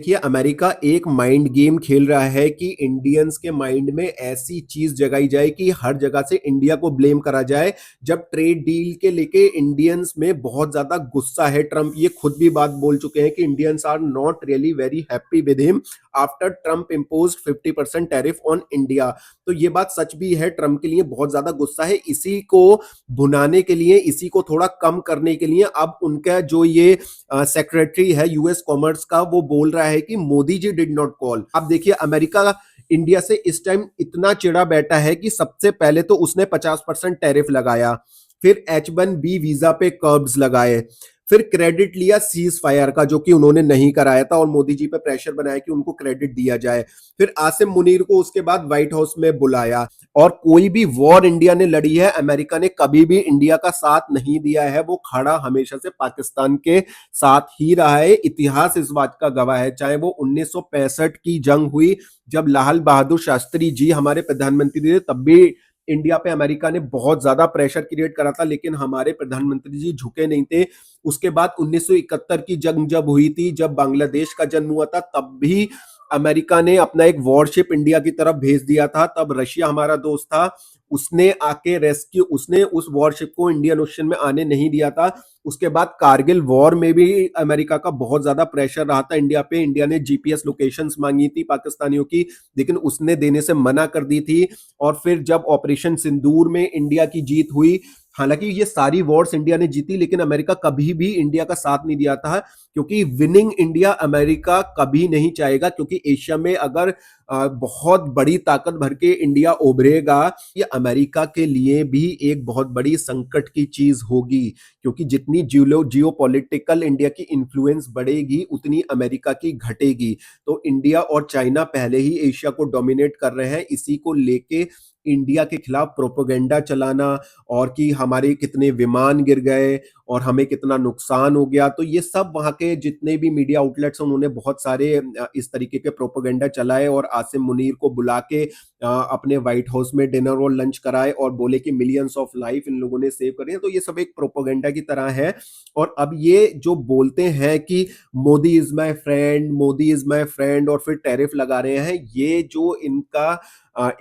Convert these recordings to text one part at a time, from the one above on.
देखिए, अमेरिका एक mind game खेल रहा है कि इंडियंस के माइंड में ऐसी चीज जगाई जाए कि हर जगह से इंडिया को ब्लेम करा जाए। जब ट्रेड डील के लेके इंडियंस में बहुत ज्यादा गुस्सा है, ट्रंप ये खुद भी बात बोल चुके हैं कि Indians are not really very happy with him after Trump impose 50% tariff on India. तो ये बात सच भी है, ट्रंप के लिए बहुत ज्यादा गुस्सा है। इसी को भुनाने के लिए, इसी को थोड़ा कम करने के लिए अब उनका जो ये सेक्रेटरी है यूएस कॉमर्स का, वो बोल रहा है कि Modi ji did not call. अब देखिए, अमेरिका इंडिया से इस टाइम इतना चिढ़ा बैठा है कि सबसे पहले तो उसने 50% टैरिफ लगाया, फिर H1B वीजा पे कर्ब्स लगाए, फिर क्रेडिट लिया सीज फायर का जो कि उन्होंने नहीं कराया था और मोदी जी पे प्रेशर बनाया कि उनको क्रेडिट दिया जाए, फिर आसिम मुनीर को उसके बाद व्हाइट हाउस में बुलाया। और कोई भी वॉर इंडिया ने लड़ी है, अमेरिका ने कभी भी इंडिया का साथ नहीं दिया है, वो खड़ा हमेशा से पाकिस्तान के साथ ही रहा है। इतिहास इस बात का गवाह है, चाहे वो 1965 की जंग हुई जब लाल बहादुर शास्त्री जी हमारे प्रधानमंत्री थे, तब भी इंडिया पे अमेरिका ने बहुत ज्यादा प्रेशर क्रिएट करा था, लेकिन हमारे प्रधानमंत्री जी झुके नहीं थे। उसके बाद 1971 की जंग जब हुई थी, जब बांग्लादेश का जन्म हुआ था, तब भी अमेरिका ने अपना एक वॉरशिप इंडिया की तरफ भेज दिया था। तब रशिया हमारा दोस्त था, उसने आके रेस्क्यू, उसने उस वॉरशिप को इंडियन ओशन में आने नहीं दिया था। उसके बाद कारगिल वॉर में भी अमेरिका का बहुत ज्यादा प्रेशर रहा था इंडिया पे। इंडिया ने जीपीएस लोकेशंस मांगी थी पाकिस्तानियों की, लेकिन उसने देने से मना कर दी थी। और फिर जब ऑपरेशन सिंदूर में इंडिया की जीत हुई, हालांकि ये सारी वॉर्स इंडिया ने जीती, लेकिन अमेरिका कभी भी इंडिया का साथ नहीं दिया था, क्योंकि विनिंग इंडिया अमेरिका कभी नहीं चाहेगा। क्योंकि एशिया में अगर बहुत बड़ी ताकत भर के इंडिया उभरेगा, ये अमेरिका के लिए भी एक बहुत बड़ी संकट की चीज होगी। क्योंकि जितनी जियो पॉलिटिकल इंडिया की इन्फ्लुएंस बढ़ेगी, उतनी अमेरिका की घटेगी। तो इंडिया और चाइना पहले ही एशिया को डोमिनेट कर रहे हैं। इसी को लेके इंडिया के खिलाफ प्रोपोगेंडा चलाना, और कि हमारे कितने विमान गिर गए और हमें कितना नुकसान हो गया, तो ये सब वहां के जितने भी मीडिया आउटलेट्स हैं उन्होंने बहुत सारे इस तरीके के प्रोपोगेंडा चलाए और आसिम मुनीर को बुला के अपने व्हाइट हाउस में डिनर और लंच कराए और बोले कि मिलियंस ऑफ लाइफ इन लोगों ने सेव करे हैं। तो ये सब एक प्रोपोगेंडा की तरह है। और अब ये जो बोलते हैं कि Modi is my friend, Modi is my friend, और फिर टैरिफ लगा रहे हैं, ये जो इनका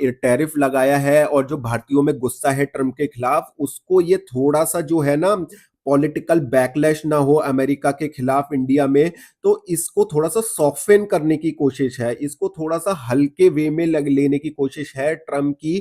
टैरिफ लगाया है और जो भारतीयों में गुस्सा है ट्रंप के खिलाफ, उसको ये थोड़ा सा जो है ना, पॉलिटिकल बैकलैश ना हो अमेरिका के खिलाफ इंडिया में, तो इसको थोड़ा सा सॉफ्टन करने की कोशिश है, इसको थोड़ा सा हल्के वे में लेने की कोशिश है ट्रंप की।